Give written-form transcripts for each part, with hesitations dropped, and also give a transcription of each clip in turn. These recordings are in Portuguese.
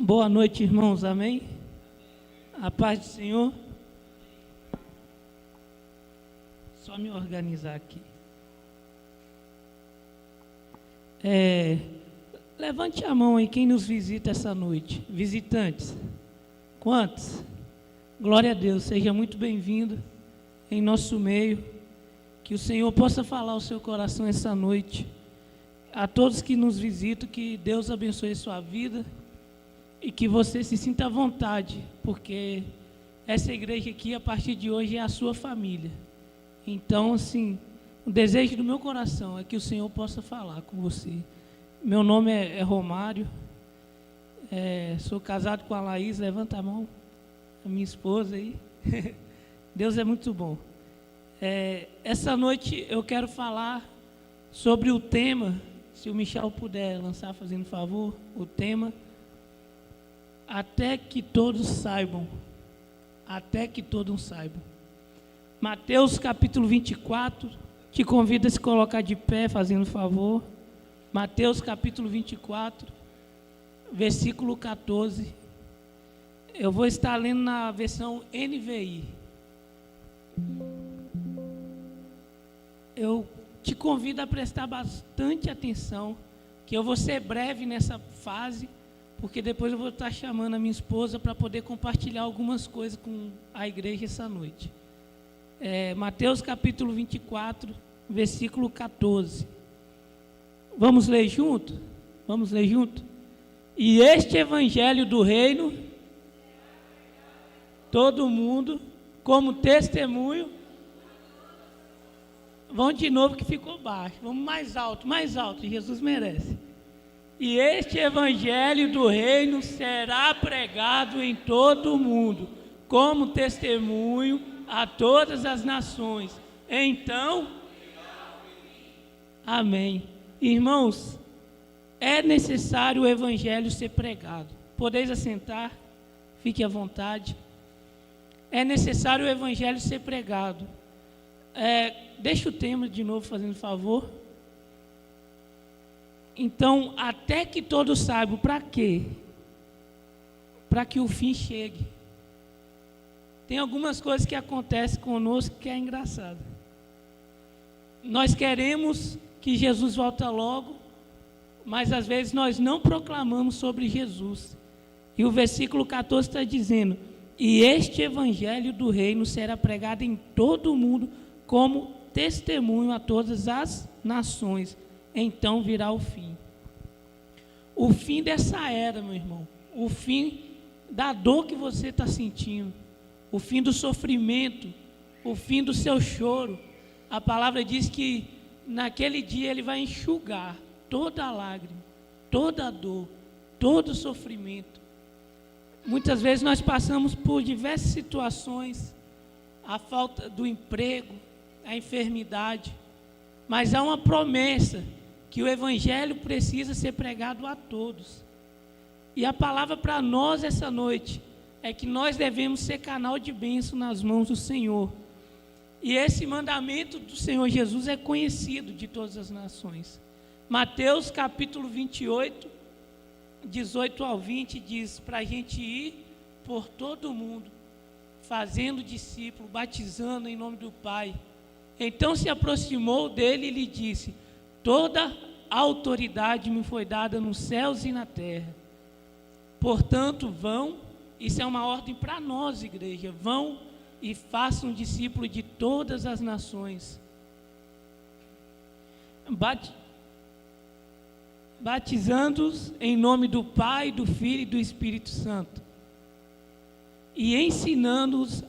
Boa noite, irmãos, amém? A paz do Senhor. Só me organizar aqui. Levante a mão aí quem nos visita essa noite. Visitantes. Quantos? Glória a Deus, seja muito bem-vindo em nosso meio. Que o Senhor possa falar ao seu coração essa noite. A todos que nos visitam, que Deus abençoe sua vida e que você se sinta à vontade, porque essa igreja aqui, a partir de hoje, é a sua família. Então, assim, o desejo do meu coração é que o Senhor possa falar com você. Meu nome é Romário, sou casado com a Laís, levanta a mão, a minha esposa aí. Deus é muito bom. Essa noite eu quero falar sobre o tema, se o Michel puder lançar, fazendo favor, o tema, até que todos saibam. Até que todos saibam. Mateus capítulo 24, te convido a se colocar de pé, fazendo favor. Mateus capítulo 24, versículo 14. Eu vou estar lendo na versão NVI. Eu te convido a prestar bastante atenção, que eu vou ser breve nessa fase, porque depois eu vou estar chamando a minha esposa para poder compartilhar algumas coisas com a igreja essa noite. Mateus capítulo 24, versículo 14. Vamos ler junto? Vamos ler junto? E este evangelho do reino, todo mundo, como testemunho. Vamos de novo que ficou baixo. Vamos mais alto, Jesus merece. E este evangelho do reino será pregado em todo o mundo, como testemunho a todas as nações. Então, amém. Irmãos, é necessário o evangelho ser pregado. Podeis assentar, fique à vontade. É necessário o evangelho ser pregado. Deixa o tema de novo, fazendo favor. Então, até que todos saibam, para quê? Para que o fim chegue. Tem algumas coisas que acontecem conosco que é engraçado. Nós queremos que Jesus volte logo, mas às vezes nós não proclamamos sobre Jesus. E o versículo 14 está dizendo: e este evangelho do reino será pregado em todo o mundo como testemunho a todas as nações. Então virá o fim. O fim dessa era, meu irmão. O fim da dor que você está sentindo. O fim do sofrimento. O fim do seu choro. A palavra diz que naquele dia ele vai enxugar toda a lágrima, toda a dor, todo o sofrimento. Muitas vezes nós passamos por diversas situações. A falta do emprego, a enfermidade. Mas há uma promessa que o evangelho precisa ser pregado a todos. E a palavra para nós essa noite é que nós devemos ser canal de bênção nas mãos do Senhor. E esse mandamento do Senhor Jesus é conhecido de todas as nações. Mateus capítulo 28, 18 ao 20 diz para a gente ir por todo o mundo, fazendo discípulo, batizando em nome do Pai. Então se aproximou dele e lhe disse: toda a autoridade me foi dada nos céus e na terra. Portanto, vão, isso é uma ordem para nós, igreja, vão e façam discípulo de todas as nações, batizando-os em nome do Pai, do Filho e do Espírito Santo, e ensinando-os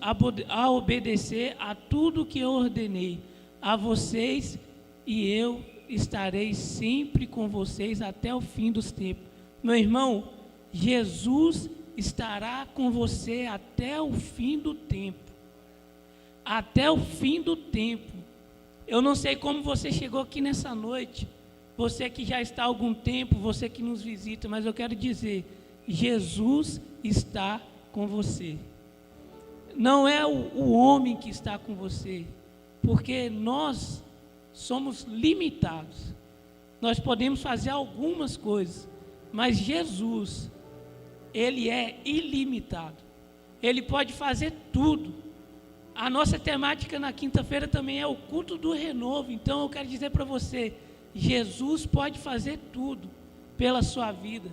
a obedecer a tudo que eu ordenei a vocês, e eu estarei sempre com vocês até o fim dos tempos. Meu irmão, Jesus estará com você até o fim do tempo. Até o fim do tempo. Eu não sei como você chegou aqui nessa noite, você que já está há algum tempo, você que nos visita, mas eu quero dizer, Jesus está com você. Não é o homem que está com você, porque nós somos limitados. Nós podemos fazer algumas coisas, mas Jesus, ele é ilimitado. Ele pode fazer tudo. A nossa temática na quinta-feira também é o culto do renovo. Então eu quero dizer para você, Jesus pode fazer tudo pela sua vida.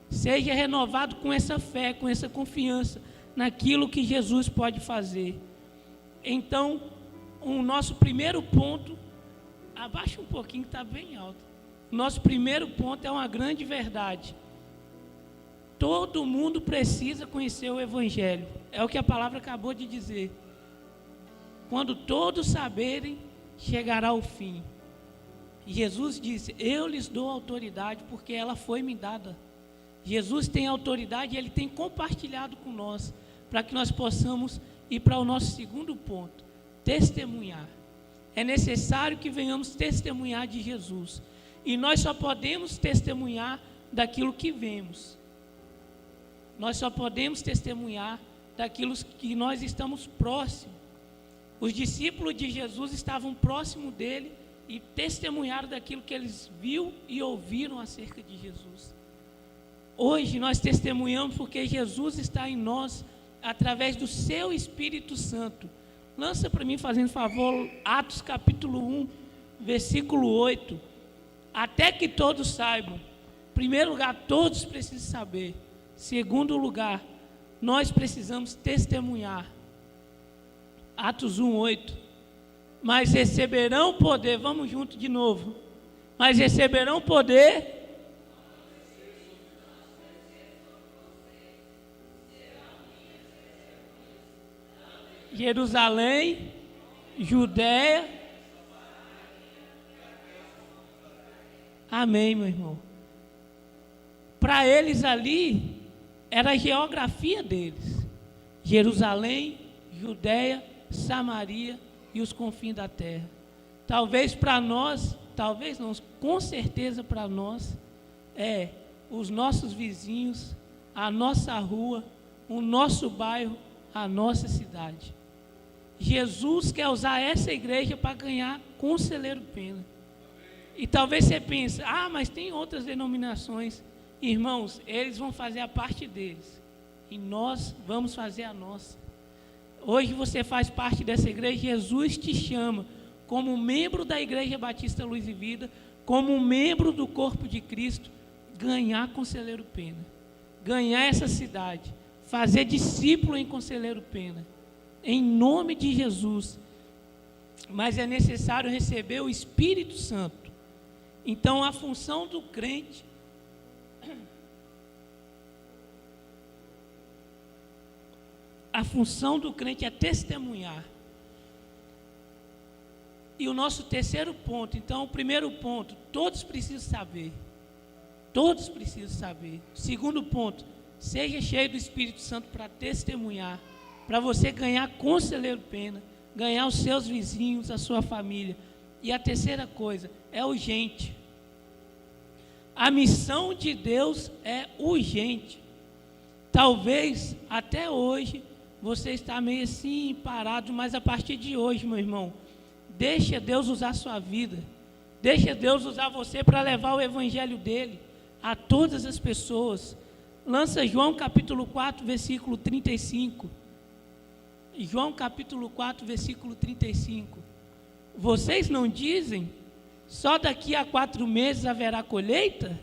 Seja renovado com essa fé, com essa confiança naquilo que Jesus pode fazer. Então, o nosso primeiro ponto, abaixa um pouquinho que está bem alto. O nosso primeiro ponto é uma grande verdade. Todo mundo precisa conhecer o Evangelho. É o que a palavra acabou de dizer. Quando todos saberem, chegará o fim. Jesus disse, eu lhes dou autoridade porque ela foi me dada. Jesus tem autoridade e Ele tem compartilhado com nós, para que nós possamos ir para o nosso segundo ponto, testemunhar. É necessário que venhamos testemunhar de Jesus. E nós só podemos testemunhar daquilo que vemos. Nós só podemos testemunhar daquilo que nós estamos próximos. Os discípulos de Jesus estavam próximos dele e testemunharam daquilo que eles viram e ouviram acerca de Jesus. Hoje nós testemunhamos porque Jesus está em nós através do seu Espírito Santo. Lança para mim, fazendo favor, Atos capítulo 1, versículo 8. Até que todos saibam. Em primeiro lugar, todos precisam saber. Segundo lugar, nós precisamos testemunhar. Atos 1, 8. Mas receberão poder, vamos junto de novo. Mas receberão poder. Jerusalém, Judéia. Amém, meu irmão. Para eles ali, era a geografia deles. Jerusalém, Judéia, Samaria e os confins da terra. Talvez para nós, talvez não, com certeza para nós, os nossos vizinhos, a nossa rua, o nosso bairro, a nossa cidade. Jesus quer usar essa igreja para ganhar Conselheiro Pena. E talvez você pense, mas tem outras denominações. Irmãos, eles vão fazer a parte deles. E nós vamos fazer a nossa. Hoje você faz parte dessa igreja, Jesus te chama como membro da Igreja Batista Luz e Vida, como membro do corpo de Cristo, ganhar Conselheiro Pena. Ganhar essa cidade, fazer discípulo em Conselheiro Pena. Em nome de Jesus. Mas é necessário receber o Espírito Santo. Então a função do crente é testemunhar. E o nosso terceiro ponto, então o primeiro ponto, todos precisam saber. Todos precisam saber. Segundo ponto, seja cheio do Espírito Santo para testemunhar, para você ganhar Conselheiro Pena, ganhar os seus vizinhos, a sua família. E a terceira coisa, é urgente. A missão de Deus é urgente. Talvez até hoje você está meio assim parado, mas a partir de hoje, meu irmão, deixa Deus usar a sua vida. Deixa Deus usar você para levar o evangelho dele a todas as pessoas. Lança João capítulo 4, versículo 35. João capítulo 4, versículo 35. Vocês não dizem, só daqui a 4 meses haverá colheita?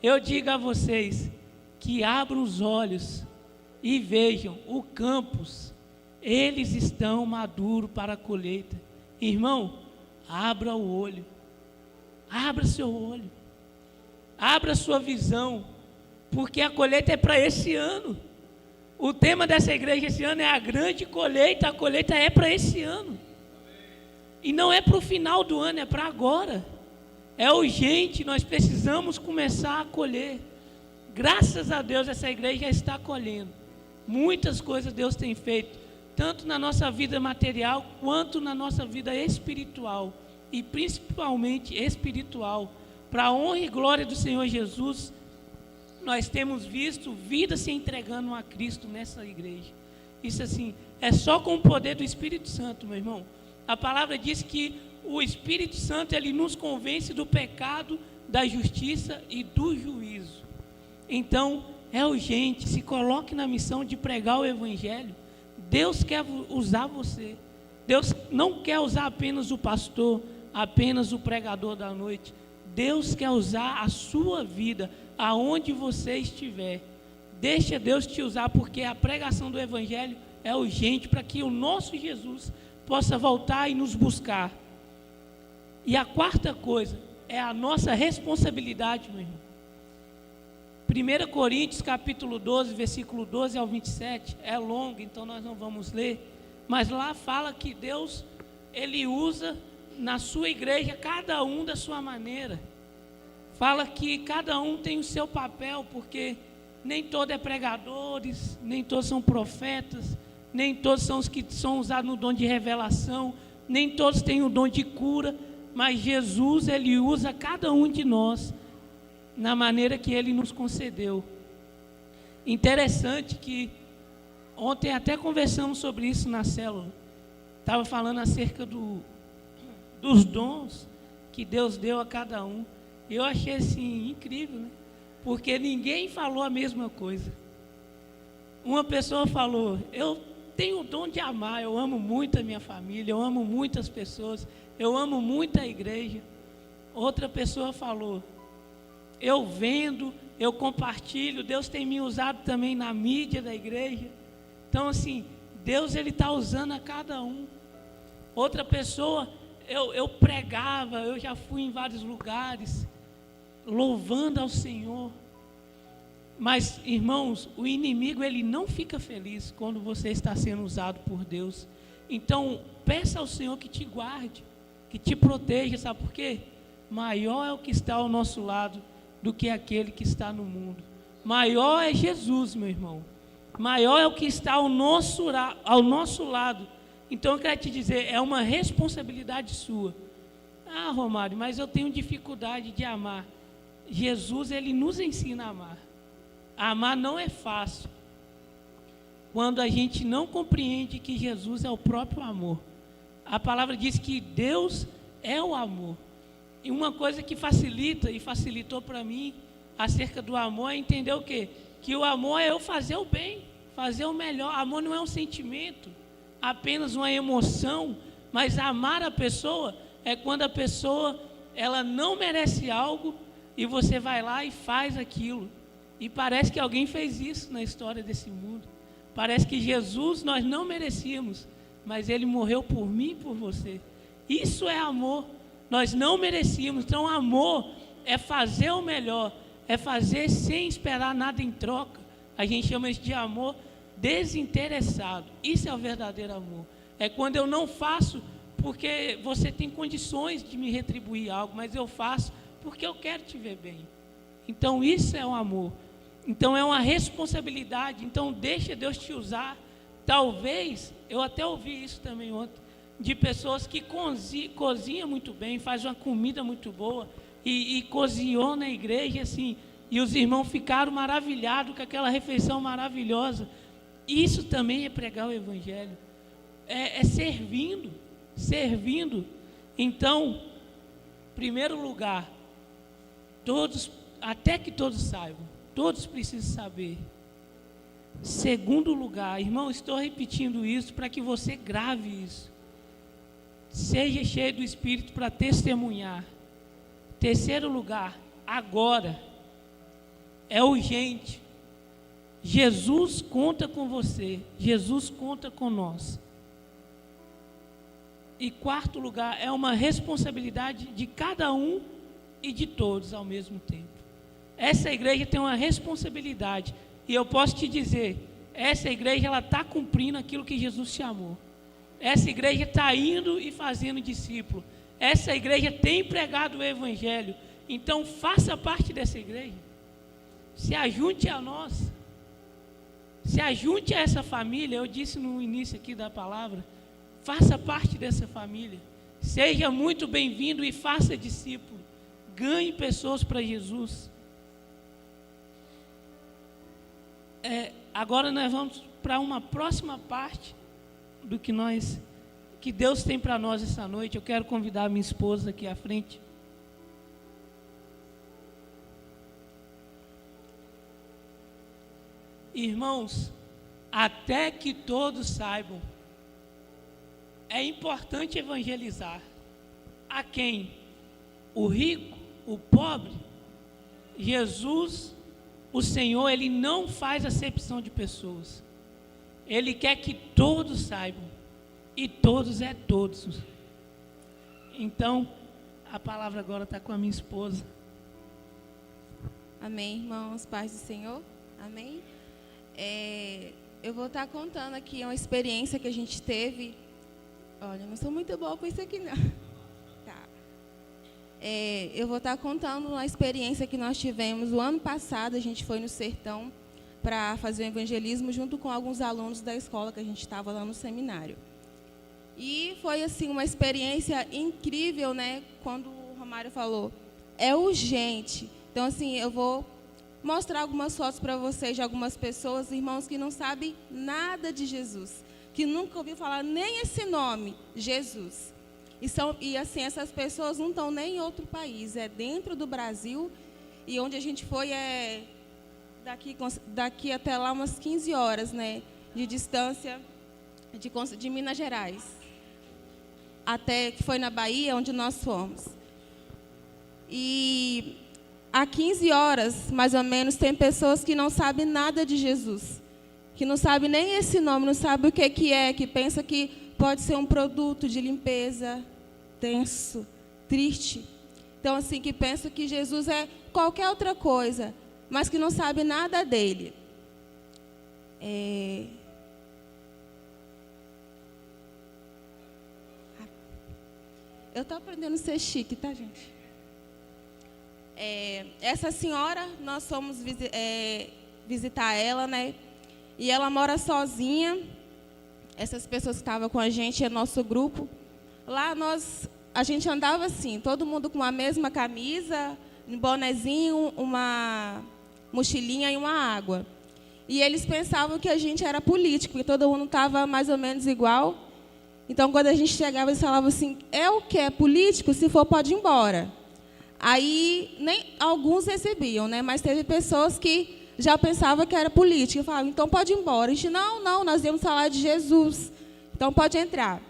Eu digo a vocês, que abram os olhos e vejam, o campos, eles estão maduros para a colheita. Irmão, abra o olho, abra seu olho, abra sua visão, porque a colheita é para esse ano. O tema dessa igreja esse ano é a grande colheita, a colheita é para esse ano. E não é para o final do ano, é para agora. É urgente, nós precisamos começar a colher. Graças a Deus essa igreja já está colhendo. Muitas coisas Deus tem feito, tanto na nossa vida material, quanto na nossa vida espiritual. E principalmente espiritual. Para a honra e glória do Senhor Jesus, nós temos visto vida se entregando a Cristo nessa igreja. Isso assim, é só com o poder do Espírito Santo, meu irmão. A palavra diz que o Espírito Santo, ele nos convence do pecado, da justiça e do juízo. Então, é urgente, se coloque na missão de pregar o Evangelho. Deus quer usar você. Deus não quer usar apenas o pastor, apenas o pregador da noite. Deus quer usar a sua vida, aonde você estiver. Deixa Deus te usar, porque a pregação do Evangelho é urgente para que o nosso Jesus possa voltar e nos buscar. E a quarta coisa é a nossa responsabilidade, meu irmão. 1 Coríntios capítulo 12, versículo 12 ao 27, é longo, então nós não vamos ler, mas lá fala que Deus, Ele usa na sua igreja cada um da sua maneira. Fala que cada um tem o seu papel, porque nem todos é pregadores, nem todos são profetas, nem todos são os que são usados no dom de revelação, nem todos têm o dom de cura, mas Jesus, Ele usa cada um de nós na maneira que Ele nos concedeu. Interessante que ontem até conversamos sobre isso na célula. Estava falando acerca dos dons que Deus deu a cada um. Eu achei assim incrível, né? Porque ninguém falou a mesma coisa. Uma pessoa falou: eu tenho o dom de amar, eu amo muito a minha família, eu amo muitas pessoas, eu amo muito a igreja. Outra pessoa falou: eu vendo, eu compartilho, Deus tem me usado também na mídia da igreja. Então assim, Deus Ele está usando a cada um. Outra pessoa, eu pregava, eu já fui em vários lugares, louvando ao Senhor. Mas, irmãos, o inimigo, ele não fica feliz quando você está sendo usado por Deus. Então, peça ao Senhor que te guarde, que te proteja, sabe por quê? Maior é o que está ao nosso lado do que aquele que está no mundo. Maior é Jesus, meu irmão. Maior é o que está ao nosso lado. Então eu quero te dizer, é uma responsabilidade sua. Ah, Romário, mas eu tenho dificuldade de amar. Jesus, Ele nos ensina a amar. Amar não é fácil. Quando a gente não compreende que Jesus é o próprio amor. A palavra diz que Deus é o amor. E uma coisa que facilita e facilitou para mim acerca do amor é entender o quê? Que o amor é eu fazer o bem, fazer o melhor. Amor não é um sentimento, apenas uma emoção, mas amar a pessoa é quando a pessoa ela não merece algo e você vai lá e faz aquilo. E parece que alguém fez isso na história desse mundo. Parece que Jesus nós não merecíamos, mas Ele morreu por mim e por você. Isso é amor. Nós não merecíamos. Então amor é fazer o melhor, é fazer sem esperar nada em troca. A gente chama isso de amor desinteressado. Isso é o verdadeiro amor. É quando eu não faço porque você tem condições de me retribuir algo, mas eu faço porque eu quero te ver bem. Então isso é um amor. Então é uma responsabilidade. Então deixa Deus te usar. Talvez, eu até ouvi isso também ontem, de pessoas que cozinham muito bem, faz uma comida muito boa e cozinhou na igreja assim, e os irmãos ficaram maravilhados com aquela refeição maravilhosa. Isso também é pregar o Evangelho, é servindo. Então, primeiro lugar, todos, até que todos saibam, todos precisam saber. Segundo lugar, irmão, estou repetindo isso para que você grave isso. Seja cheio do Espírito para testemunhar. Terceiro lugar, agora, é urgente. Jesus conta com você, Jesus conta com nós. E quarto lugar, é uma responsabilidade de cada um e de todos ao mesmo tempo. Essa igreja tem uma responsabilidade, e eu posso te dizer, essa igreja ela está cumprindo aquilo que Jesus chamou. Essa igreja está indo e fazendo discípulo. Essa igreja tem pregado o Evangelho. Então faça parte dessa igreja. Se ajunte a nós. Se ajunte a essa família. Eu disse no início aqui da palavra. Faça parte dessa família. Seja muito bem-vindo e faça discípulo. Ganhe pessoas para Jesus. Agora nós vamos para uma próxima parte do que Deus tem para nós essa noite. Eu quero convidar a minha esposa aqui à frente. Irmãos, até que todos saibam, é importante evangelizar. A quem? O rico, o pobre? Jesus, o Senhor, Ele não faz acepção de pessoas. Ele quer que todos saibam. E todos é todos. Então, a palavra agora está com a minha esposa. Amém, irmãos, paz do Senhor. Amém. Eu vou estar contando aqui uma experiência que a gente teve. Olha, não sou muito boa com isso aqui, não. Tá. Eu vou estar contando uma experiência que nós tivemos o ano passado. A gente foi no sertão para fazer um evangelismo junto com alguns alunos da escola que a gente estava lá no seminário. E foi assim uma experiência incrível, né? Quando o Romário falou, é urgente. Então, assim, eu vou mostrar algumas fotos para vocês de algumas pessoas, irmãos, que não sabem nada de Jesus, que nunca ouviu falar nem esse nome, Jesus. E assim, essas pessoas não estão nem em outro país, é dentro do Brasil, e onde a gente foi é daqui até lá umas 15 horas, né, de distância de Minas Gerais, até que foi na Bahia, onde nós fomos. E há 15 horas, mais ou menos, tem pessoas que não sabem nada de Jesus, que não sabem nem esse nome, não sabem o que é, que pensa que pode ser um produto de limpeza, tenso, triste. Então, assim, que pensa que Jesus é qualquer outra coisa, mas que não sabe nada dele. Eu estou aprendendo a ser chique, tá, gente? Essa senhora, nós fomos visitar ela, né? E ela mora sozinha. Essas pessoas que estavam com a gente é nosso grupo. Lá a gente andava assim, todo mundo com a mesma camisa, um bonezinho, uma mochilinha e uma água. E eles pensavam que a gente era político, porque todo mundo estava mais ou menos igual. Então, quando a gente chegava, eles falavam assim, é o que? É político? Se for, pode ir embora. Aí, nem alguns recebiam, né? Mas teve pessoas que já pensavam que era política. Eu falava, então pode ir embora. A gente, não, nós íamos falar de Jesus. Então pode entrar.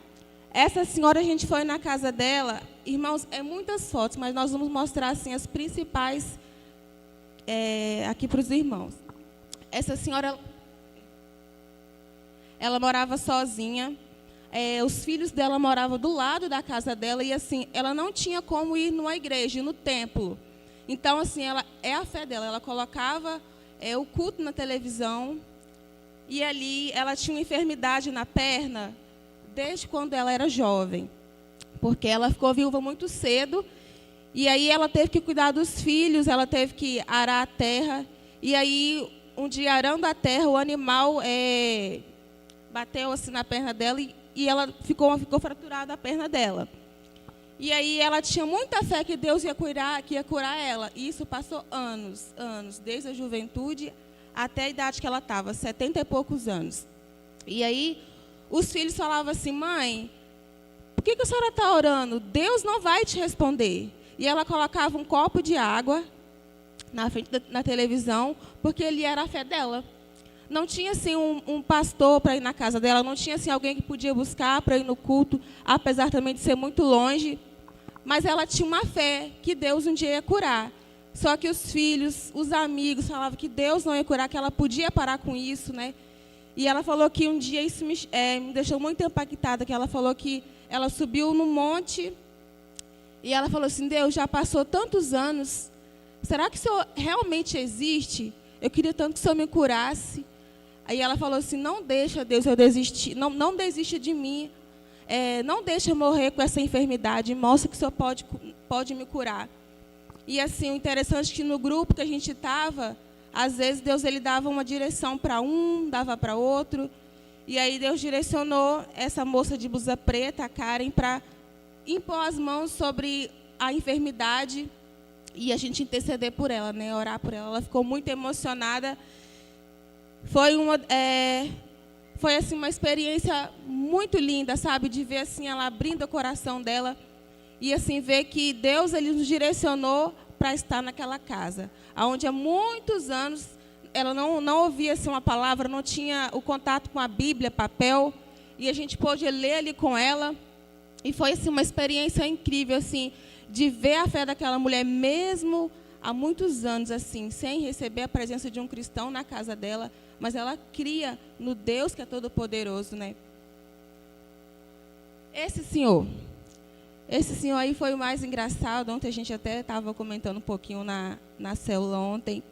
Essa senhora, a gente foi na casa dela. Irmãos, muitas fotos, mas nós vamos mostrar assim, as principais aqui para os irmãos. Essa senhora, ela morava sozinha. Os filhos dela moravam do lado da casa dela e assim, ela não tinha como ir numa igreja, no templo. Então, assim, a fé dela. Ela colocava o culto na televisão e ali ela tinha uma enfermidade na perna desde quando ela era jovem, porque ela ficou viúva muito cedo e aí ela teve que cuidar dos filhos, ela teve que arar a terra e aí um dia arando a terra o animal bateu assim na perna dela e ela ficou fraturada a perna dela. E aí ela tinha muita fé que Deus ia curar ela. E isso passou anos, desde a juventude até a idade que ela estava, 70 e poucos anos. E aí os filhos falavam assim, mãe, por que a senhora está orando? Deus não vai te responder. E ela colocava um copo de água na frente na televisão, porque ele era a fé dela. Não tinha assim um pastor para ir na casa dela, não tinha assim alguém que podia buscar para ir no culto, apesar também de ser muito longe. Mas ela tinha uma fé que Deus um dia ia curar. Só que os filhos, os amigos falavam que Deus não ia curar, que ela podia parar com isso, né? E ela falou que um dia isso me deixou muito impactada, que ela falou que ela subiu no monte e ela falou assim, Deus, já passou tantos anos, será que o Senhor realmente existe? Eu queria tanto que o Senhor me curasse. Aí ela falou assim, não deixa, Deus, eu desistir, não desista de mim, não deixa eu morrer com essa enfermidade, mostra que o Senhor pode me curar. E assim, o interessante é que no grupo que a gente estava, às vezes Deus ele dava uma direção para um, dava para outro, e aí Deus direcionou essa moça de blusa preta, a Karen, para impor as mãos sobre a enfermidade e a gente interceder por ela, né, orar por ela. Ela ficou muito emocionada. Foi assim uma experiência muito linda, sabe, de ver assim ela abrindo o coração dela e assim ver que Deus ele nos direcionou para estar naquela casa, onde há muitos anos ela não ouvia assim, uma palavra, não tinha o contato com a Bíblia, papel, e a gente pôde ler ali com ela, e foi assim, uma experiência incrível, assim, de ver a fé daquela mulher, mesmo há muitos anos, assim, sem receber a presença de um cristão na casa dela, mas ela cria no Deus que é todo-poderoso, né? Esse senhor aí foi o mais engraçado. Ontem a gente até estava comentando um pouquinho na célula ontem.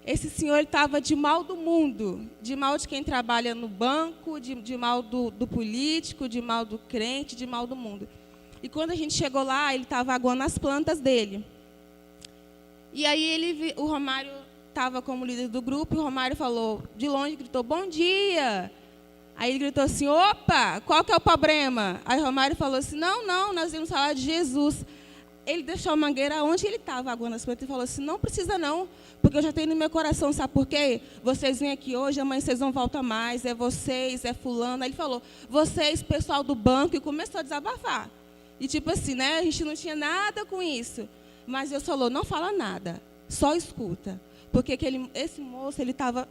Esse senhor estava de mal do mundo, de mal de quem trabalha no banco, de mal do político, de mal do crente, de mal do mundo. E quando a gente chegou lá, ele estava aguando as plantas dele. E aí o Romário estava como líder do grupo, e o Romário falou, de longe, gritou, bom dia! Aí ele gritou assim, opa, qual que é o problema? Aí o Romário falou assim, não, nós vamos falar de Jesus. Ele deixou a mangueira onde ele estava aguando as plantas e falou assim, não precisa não, porque eu já tenho no meu coração, sabe por quê? Vocês vêm aqui hoje, amanhã vocês não voltam mais, é vocês, é fulano. Aí ele falou, vocês, pessoal do banco, e começou a desabafar. E tipo assim, né, a gente não tinha nada com isso. Mas Deus falou, não fala nada, só escuta. Porque esse moço, ele estava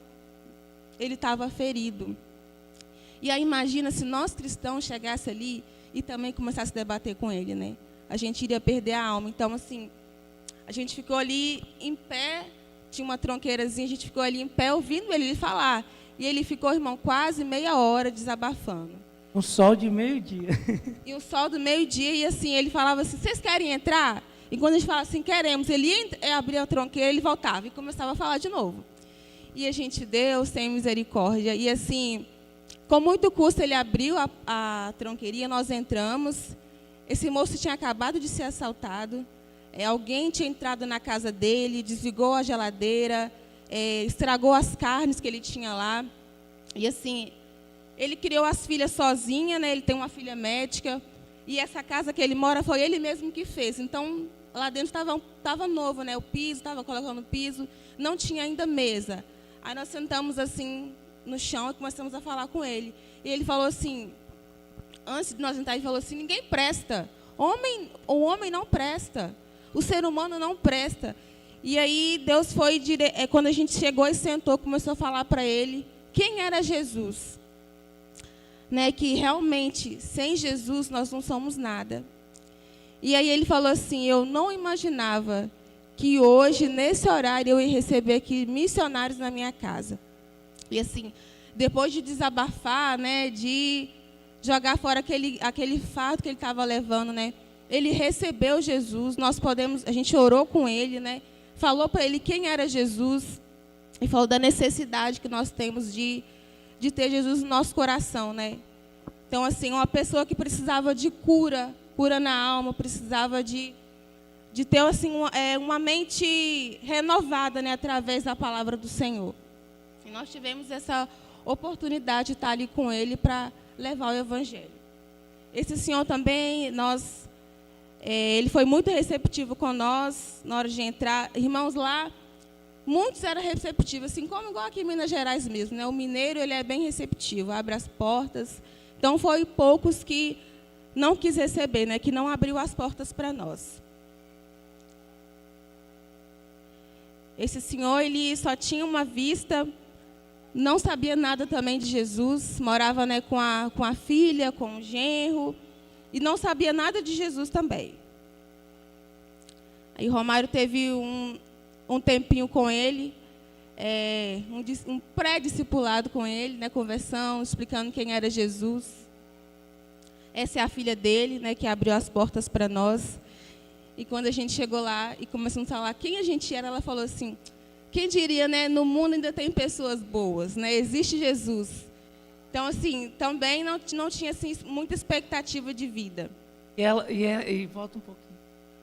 ferido. E aí imagina se nós cristãos chegasse ali e também começasse a debater com ele, né? A gente iria perder a alma. Então, assim, a gente ficou ali em pé, tinha uma tronqueirazinha, a gente ficou ali em pé ouvindo ele falar. E ele ficou, irmão, quase meia hora desabafando. Um sol de meio-dia. E um sol do meio-dia, e assim, ele falava assim, vocês querem entrar? E quando a gente falava assim, queremos, ele ia abrir a tronqueira, ele voltava e começava a falar de novo. E a gente, Deus tem misericórdia. E assim, com muito custo, ele abriu a tronqueirinha, nós entramos. Esse moço tinha acabado de ser assaltado. Alguém tinha entrado na casa dele, desligou a geladeira, estragou as carnes que ele tinha lá. E assim, ele criou as filhas sozinha, né? Ele tem uma filha médica. E essa casa que ele mora foi ele mesmo que fez. Então, lá dentro estava novo, né? O piso, estava colocando o piso, não tinha ainda mesa. Aí nós sentamos assim no chão e começamos a falar com ele. E ele falou assim, antes de nós entrar, ele falou assim, ninguém presta. O homem não presta. O ser humano não presta. E aí Deus foi, quando a gente chegou e sentou, começou a falar para ele quem era Jesus. Né, que realmente, sem Jesus, nós não somos nada. E aí ele falou assim, eu não imaginava que hoje, nesse horário, eu ia receber aqui missionários na minha casa. E assim, depois de desabafar, né, de jogar fora aquele fardo que ele estava levando, né, ele recebeu Jesus, a gente orou com ele, né, falou para ele quem era Jesus, e falou da necessidade que nós temos de ter Jesus no nosso coração, né. Então, assim, uma pessoa que precisava de cura na alma, precisava de ter, assim, uma mente renovada, né, através da palavra do Senhor. E nós tivemos essa oportunidade de estar ali com ele para levar o Evangelho. Esse senhor também, ele foi muito receptivo com nós na hora de entrar. Irmãos, lá, muitos eram receptivos, assim como igual aqui em Minas Gerais mesmo, né? O mineiro, ele é bem receptivo, abre as portas. Então, foi poucos que não quis receber, né? Que não abriu as portas para nós. Esse senhor, ele só tinha uma vista, não sabia nada também de Jesus, morava, né, com a filha, com o genro, e não sabia nada de Jesus também. Aí o Romário teve um tempinho com ele, um pré-discipulado com ele, né, conversando, explicando quem era Jesus. Essa é a filha dele, né, que abriu as portas para nós. E quando a gente chegou lá e começamos a falar quem a gente era, ela falou assim, quem diria, né, no mundo ainda tem pessoas boas, né, existe Jesus. Então, assim, também não tinha assim, muita expectativa de vida. E volta um pouquinho.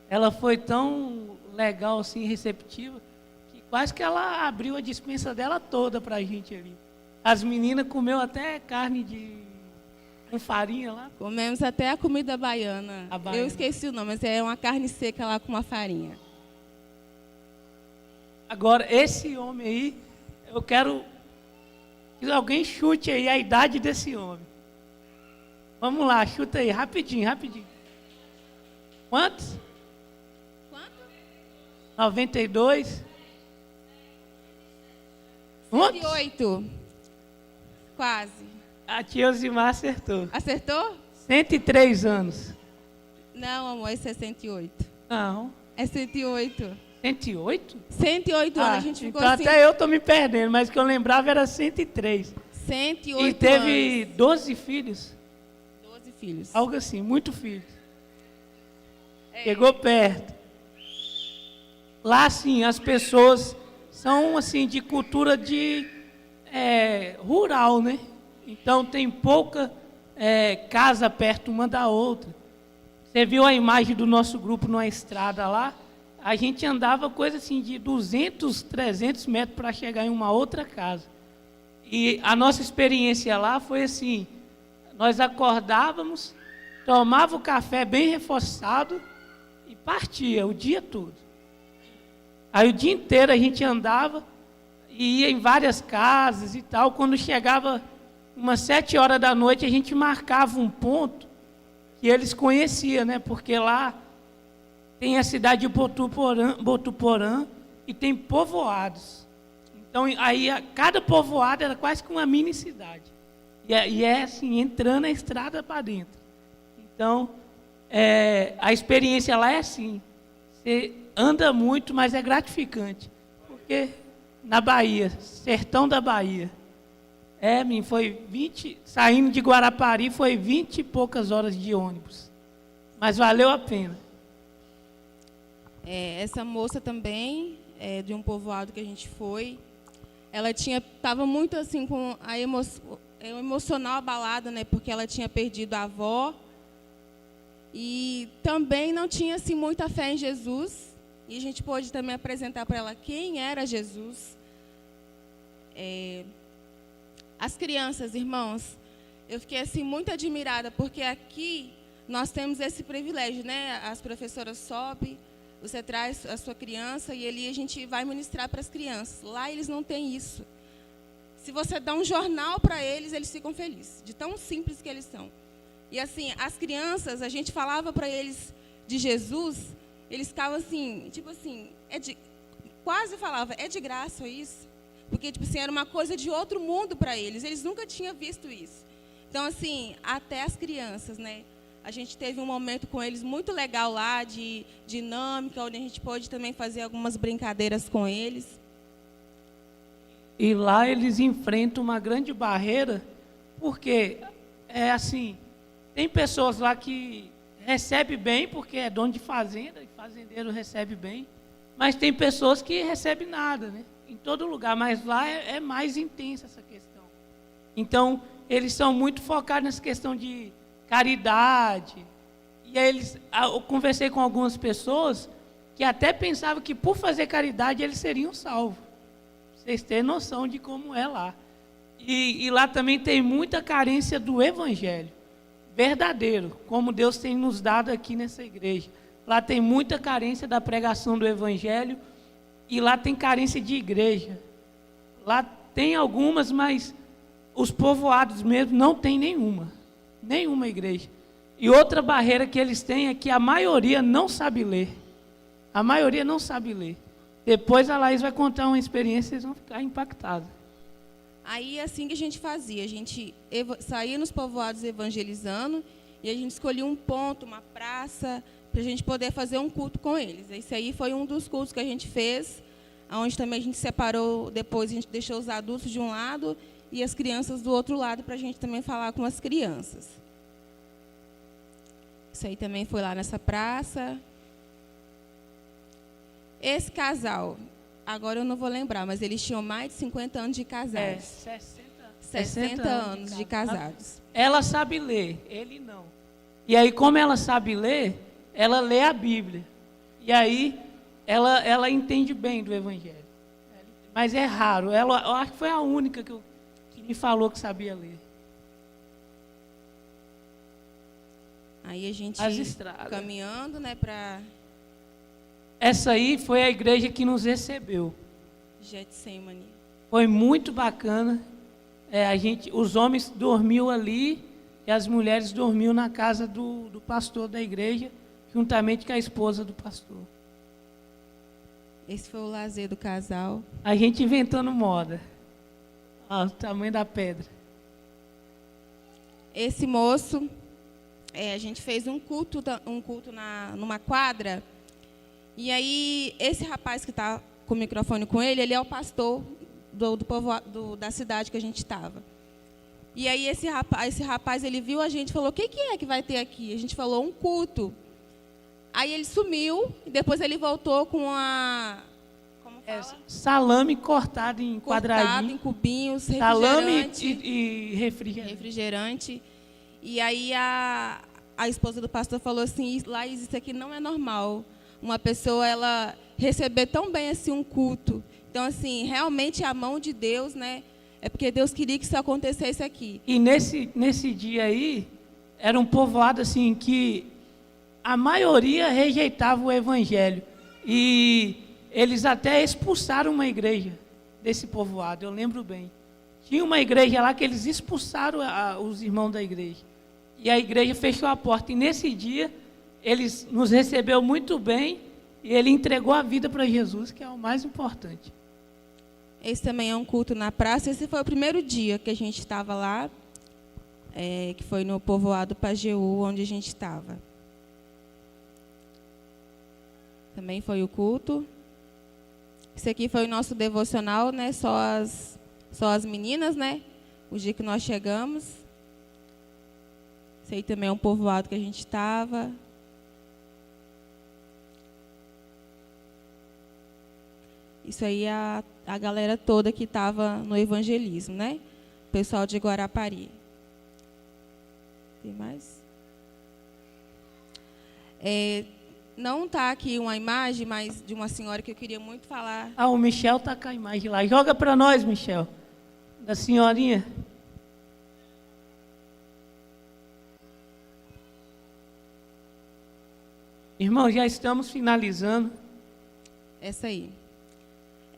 Ela foi tão legal, assim, receptiva, que quase que ela abriu a despensa dela toda para a gente ali. As meninas comeu até carne com farinha lá. Comemos até a comida baiana. Eu esqueci o nome, mas é uma carne seca lá com uma farinha. Agora, esse homem aí, eu quero que alguém chute aí a idade desse homem. Vamos lá, chuta aí, rapidinho. Quantos? Quanto? 92? Quantos? 108. Quase. A tia Osimar acertou. Acertou? 103 anos. Não, amor, é 68. Não. É 108. 108? 108 anos, a gente ficou então assim. até eu tô me perdendo, mas o que eu lembrava era 103. 108 E teve anos. 12 filhos. 12 filhos. Algo assim, muito filhos. É. Chegou perto. Lá, assim, as pessoas são, assim, de cultura de rural, né? Então, tem pouca casa perto uma da outra. Você viu a imagem do nosso grupo numa estrada lá? A gente andava coisa assim de 200, 300 metros para chegar em uma outra casa. E a nossa experiência lá foi assim, nós acordávamos, tomava o café bem reforçado e partia o dia todo. Aí o dia inteiro a gente andava e ia em várias casas e tal. Quando chegava umas 7 horas da noite, a gente marcava um ponto que eles conheciam, né? Porque lá tem a cidade de Botuporã e tem povoados. Então, aí, cada povoado era quase que uma mini cidade. E é assim, entrando a estrada para dentro. Então, a experiência lá é assim. Você anda muito, mas é gratificante. Porque na Bahia, sertão da Bahia, foi 20, saindo de Guarapari, foi 20 e poucas horas de ônibus. Mas valeu a pena. Essa moça também, de um povoado que a gente foi, ela estava muito assim com o emocional abalada, né? Porque ela tinha perdido a avó e também não tinha assim muita fé em Jesus. E a gente pôde também apresentar para ela quem era Jesus. As crianças, irmãos, eu fiquei assim muito admirada, porque aqui nós temos esse privilégio, né? As professoras sobem, você traz a sua criança e ali a gente vai ministrar para as crianças. Lá eles não têm isso. Se você dá um jornal para eles, eles ficam felizes, de tão simples que eles são. E assim, as crianças, a gente falava para eles de Jesus, eles ficavam assim, tipo assim, quase falava, é de graça isso? Porque tipo assim, era uma coisa de outro mundo para eles nunca tinham visto isso. Então assim, até as crianças, né? A gente teve um momento com eles muito legal lá, de dinâmica, onde a gente pôde também fazer algumas brincadeiras com eles. E lá eles enfrentam uma grande barreira, porque assim, tem pessoas lá que recebem bem, porque é dono de fazenda, e fazendeiro recebe bem, mas tem pessoas que recebem nada, né? Em todo lugar, mas lá é mais intensa essa questão. Então, eles são muito focados nessa questão de caridade. E aí eu conversei com algumas pessoas que até pensavam que por fazer caridade eles seriam salvos. Vocês têm noção de como é lá. E lá também tem muita carência do evangelho verdadeiro, como Deus tem nos dado aqui nessa igreja. Lá tem muita carência da pregação do evangelho e lá tem carência de igreja. Lá tem algumas, mas os povoados mesmo não tem nenhuma igreja. E outra barreira que eles têm é que a maioria não sabe ler. A maioria não sabe ler. Depois a Laís vai contar uma experiência, vocês vão ficar impactados. Aí, assim que a gente fazia, a gente saía nos povoados evangelizando e a gente escolhia um ponto, uma praça, para a gente poder fazer um culto com eles. Esse aí foi um dos cultos que a gente fez, onde também a gente separou, depois a gente deixou os adultos de um lado e as crianças do outro lado, para a gente também falar com as crianças. Isso aí também foi lá nessa praça. Esse casal, agora eu não vou lembrar, mas eles tinham mais de 50 anos de casados. 60 anos de casados. Ela sabe ler, ele não. E aí, como ela sabe ler, ela lê a Bíblia. E aí, ela entende bem do Evangelho. Mas é raro. Eu acho que foi a única que me falou que sabia ler. Aí a gente caminhando, né, para... Essa aí foi a igreja que nos recebeu. Getsemane. Foi muito bacana. Os homens dormiam ali e as mulheres dormiam na casa do pastor da igreja, juntamente com a esposa do pastor. Esse foi o lazer do casal. A gente inventando moda. Olha o tamanho da pedra. Esse moço, a gente fez um culto numa quadra. E aí, esse rapaz que está com o microfone com ele é o pastor do povo da cidade que a gente estava. E aí, esse rapaz, ele viu a gente e falou, o que é que vai ter aqui? A gente falou, um culto. Aí ele sumiu, e depois ele voltou com como fala? Salame cortado em quadradinho. Cortado em cubinhos, Salame refrigerante. e Refrigerante. E aí a esposa do pastor falou assim, Laís, isso aqui não é normal. Uma pessoa, ela receber tão bem assim um culto. Então, assim, realmente é a mão de Deus, né? É porque Deus queria que isso acontecesse aqui. E nesse dia aí, era um povoado assim que a maioria rejeitava o evangelho. E eles até expulsaram uma igreja desse povoado, eu lembro bem. Tinha uma igreja lá que eles expulsaram os irmãos da igreja. E a igreja fechou a porta. E nesse dia, eles nos recebeu muito bem e ele entregou a vida para Jesus, que é o mais importante. Esse também é um culto na praça. Esse foi o primeiro dia que a gente estava lá, que foi no povoado Pajeú, onde a gente estava. Também foi o culto. Esse aqui foi o nosso devocional, né? Só as meninas, né? O dia que nós chegamos. Esse aí também é um povoado que a gente estava. Isso aí é a galera toda que estava no evangelismo, né? O pessoal de Guarapari. Tem mais? Não está aqui uma imagem, mas de uma senhora que eu queria muito falar. O Michel está com a imagem lá. Joga para nós, Michel. Da senhorinha. Irmão, já estamos finalizando. Essa aí.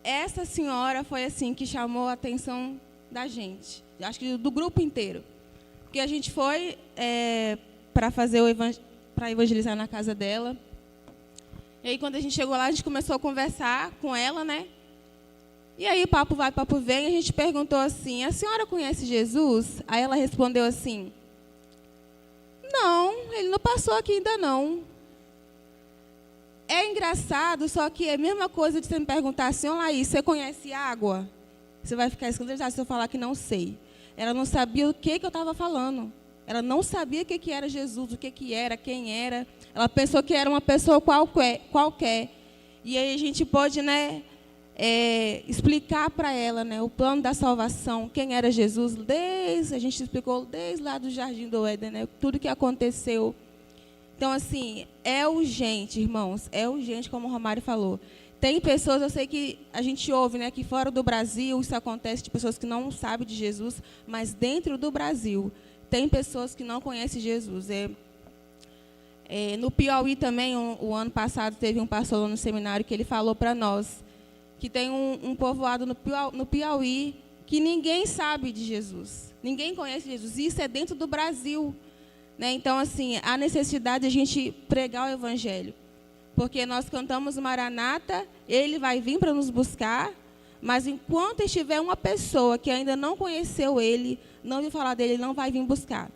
Essa senhora foi assim que chamou a atenção da gente, acho que do grupo inteiro, porque a gente foi para evangelizar na casa dela. E aí quando a gente chegou lá, a gente começou a conversar com ela, né? E aí papo vai, papo vem, a gente perguntou assim: a senhora conhece Jesus? Aí ela respondeu assim: não, ele não passou aqui ainda não. É engraçado, só que é a mesma coisa de você me perguntar assim: Laís, você conhece água? Você vai ficar escandalizado se eu falar que não sei. Ela não sabia o que eu estava falando. Ela não sabia o que era Jesus, o que era, quem era. Ela pensou que era uma pessoa qualquer. E aí a gente pôde, né, explicar para ela, né, o plano da salvação, quem era Jesus. A gente explicou desde lá do Jardim do Éden, né, tudo que aconteceu. Então, assim, é urgente, irmãos, é urgente, como o Romário falou. Tem pessoas, eu sei que a gente ouve, né, que fora do Brasil isso acontece, de pessoas que não sabem de Jesus, mas dentro do Brasil tem pessoas que não conhecem Jesus. No Piauí também, o ano passado, teve um pastor no seminário que ele falou para nós que tem um povoado no Piauí que ninguém sabe de Jesus, ninguém conhece Jesus, e isso é dentro do Brasil. Né? Então, assim, há necessidade de a gente pregar o Evangelho. Porque nós cantamos Maranata, ele vai vir para nos buscar, mas enquanto estiver uma pessoa que ainda não conheceu ele, não ouviu falar dele, ele não vai vir buscar.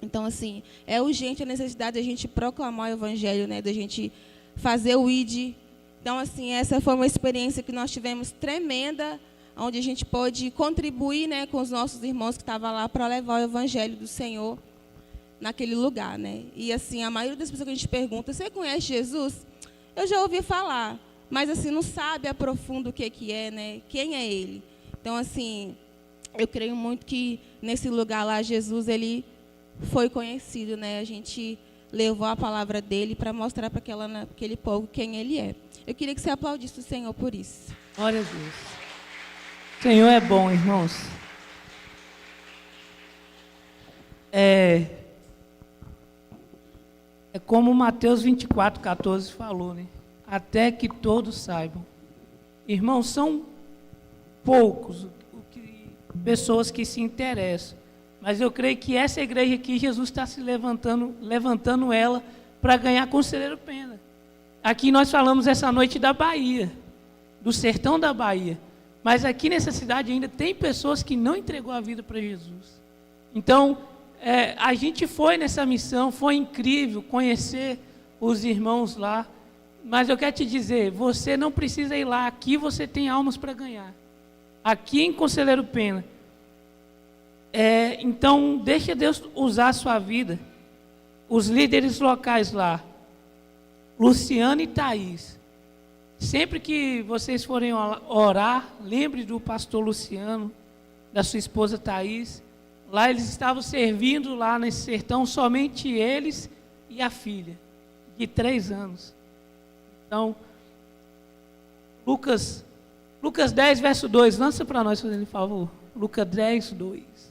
Então, assim, é urgente a necessidade de a gente proclamar o Evangelho, né? De a gente fazer o ID. Então, assim, essa foi uma experiência que nós tivemos tremenda, onde a gente pôde contribuir, né, com os nossos irmãos que estavam lá para levar o Evangelho do Senhor naquele lugar, né? E assim, a maioria das pessoas que a gente pergunta: você conhece Jesus? Eu já ouvi falar, mas assim, não sabe a profundo o que é, né? Quem é ele? Então, assim, eu creio muito que nesse lugar lá, Jesus, ele foi conhecido, né? A gente levou a palavra dele para mostrar para aquele povo quem ele é. Eu queria que você aplaudisse o Senhor por isso. Glória a Deus. O Senhor é bom, irmãos. É como Mateus 24:14 falou, né? Até que todos saibam. Irmãos, são poucos pessoas que se interessam. Mas eu creio que essa igreja aqui, Jesus está se levantando ela para ganhar Conselheiro Pena. Aqui nós falamos essa noite da Bahia, do sertão da Bahia. Mas aqui nessa cidade ainda tem pessoas que não entregou a vida para Jesus. Então, a gente foi nessa missão, foi incrível conhecer os irmãos lá. Mas eu quero te dizer, você não precisa ir lá. Aqui você tem almas para ganhar. Aqui em Conselheiro Pena. Então, deixa Deus usar a sua vida. Os líderes locais lá, Luciano e Thaís. Sempre que vocês forem orar, lembre do pastor Luciano, da sua esposa Thaís. Lá eles estavam servindo lá nesse sertão, somente eles e a filha, de 3 anos. Então, Lucas 10, verso 2, lança para nós, fazendo favor. Lucas 10, 2.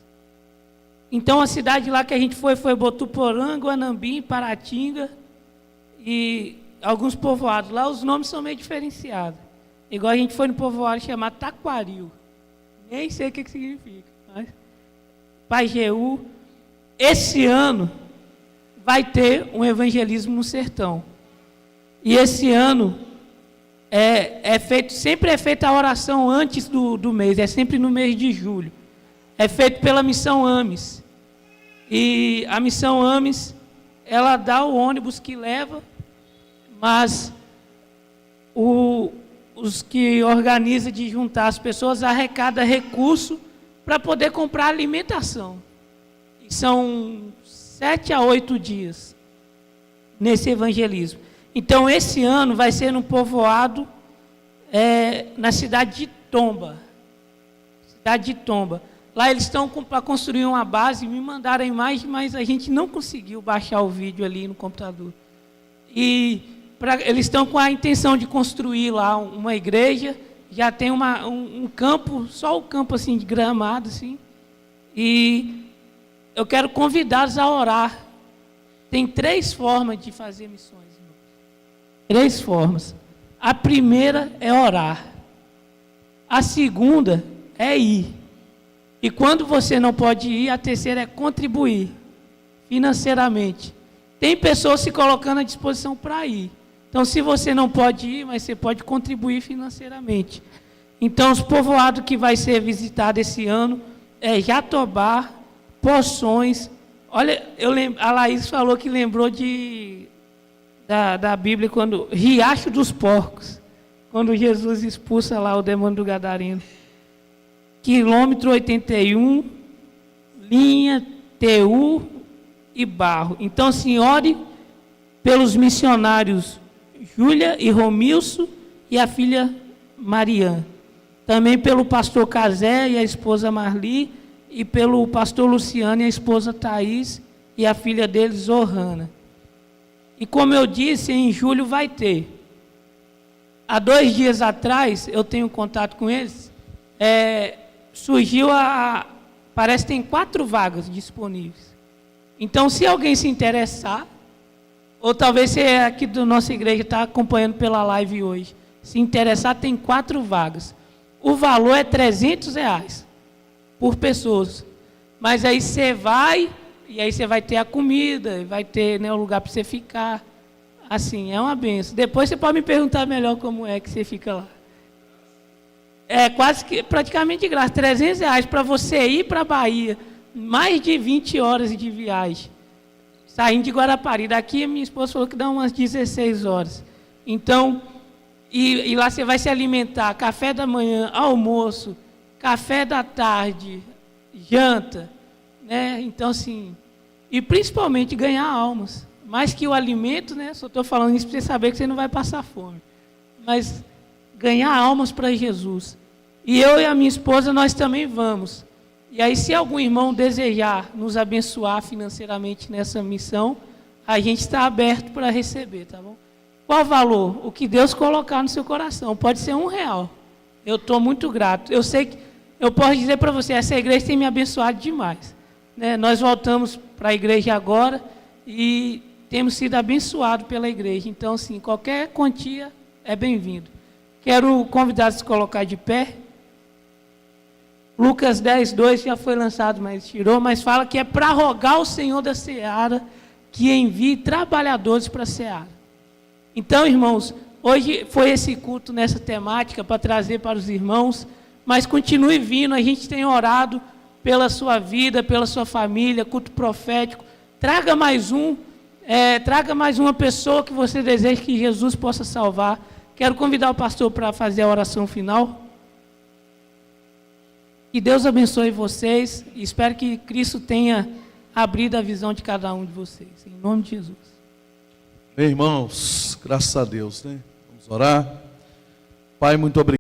Então, a cidade lá que a gente foi Botuporanga, Guanambim, Paratinga e alguns povoados. Lá os nomes são meio diferenciados. Igual a gente foi no povoado chamado Taquaril. Nem sei o que significa. Mas Pajeú. Esse ano vai ter um evangelismo no sertão. E esse ano sempre é feita a oração antes do mês. É sempre no mês de julho. É feito pela Missão AMES. E a Missão AMES, ela dá o ônibus que leva, mas os que organizam de juntar as pessoas arrecada recurso para poder comprar alimentação. E são 7 a 8 dias nesse evangelismo. Então, esse ano vai ser no povoado, na cidade de Tomba. Cidade de Tomba. Lá eles estão para construir uma base, me mandaram a imagem, mas a gente não conseguiu baixar o vídeo ali no computador. E eles estão com a intenção de construir lá uma igreja, já tem um campo, só o campo assim de gramado, assim. E eu quero convidá-los a orar. Tem 3 formas de fazer missões, irmãos. 3 formas. A primeira é orar. A segunda é ir. E quando você não pode ir, a terceira é contribuir financeiramente. Tem pessoas se colocando à disposição para ir. Então, se você não pode ir, mas você pode contribuir financeiramente. Então, os povoados que vai ser visitado esse ano é Jatobá, Poções. Olha, a Laís falou que lembrou da Bíblia, quando Riacho dos Porcos, quando Jesus expulsa lá o demônio do Gadareno. Quilômetro 81, linha TU e Barro. Então, assim, ore pelos missionários Júlia e Romilson e a filha Mariana. Também pelo pastor Casé e a esposa Marli, e pelo pastor Luciano e a esposa Thaís e a filha deles, Zohana. E como eu disse, em julho vai ter. Há 2 dias atrás, eu tenho contato com eles, surgiu parece que tem 4 vagas disponíveis. Então, se alguém se interessar, ou talvez você aqui da nossa igreja está acompanhando pela live hoje, se interessar, tem 4 vagas. O valor é R$300 por pessoas. Mas aí você vai, e aí você vai ter a comida, vai ter, né, o lugar para você ficar. Assim, é uma benção. Depois você pode me perguntar melhor como é que você fica lá. É quase que, praticamente de graça, R$300 para você ir para a Bahia. Mais de 20 horas de viagem. Saindo de Guarapari. Daqui a minha esposa falou que dá umas 16 horas. Então, e lá você vai se alimentar. Café da manhã, almoço, café da tarde, janta. Né? Então, assim, e principalmente ganhar almas. Mais que o alimento, né? Só estou falando isso para você saber que você não vai passar fome. Mas ganhar almas para Jesus. E eu e a minha esposa, nós também vamos. E aí, se algum irmão desejar nos abençoar financeiramente nessa missão, a gente está aberto para receber, tá bom? Qual o valor? O que Deus colocar no seu coração. Pode ser R$1. Eu estou muito grato. Eu sei que, eu posso dizer para você, essa igreja tem me abençoado demais. Né? Nós voltamos para a igreja agora e temos sido abençoados pela igreja. Então, assim, qualquer quantia é bem-vindo. Quero convidar-os a se colocar de pé. Lucas 10, 2 já foi lançado, mas tirou, mas fala que é para rogar ao Senhor da Seara que envie trabalhadores para a Seara. Então, irmãos, hoje foi esse culto nessa temática para trazer para os irmãos, mas continue vindo. A gente tem orado pela sua vida, pela sua família, culto profético. Traga mais uma pessoa que você deseja que Jesus possa salvar. Quero convidar o pastor para fazer a oração final. Que Deus abençoe vocês. Espero que Cristo tenha abrido a visão de cada um de vocês. Em nome de Jesus. Irmãos, graças a Deus, né? Vamos orar. Pai, muito obrigado.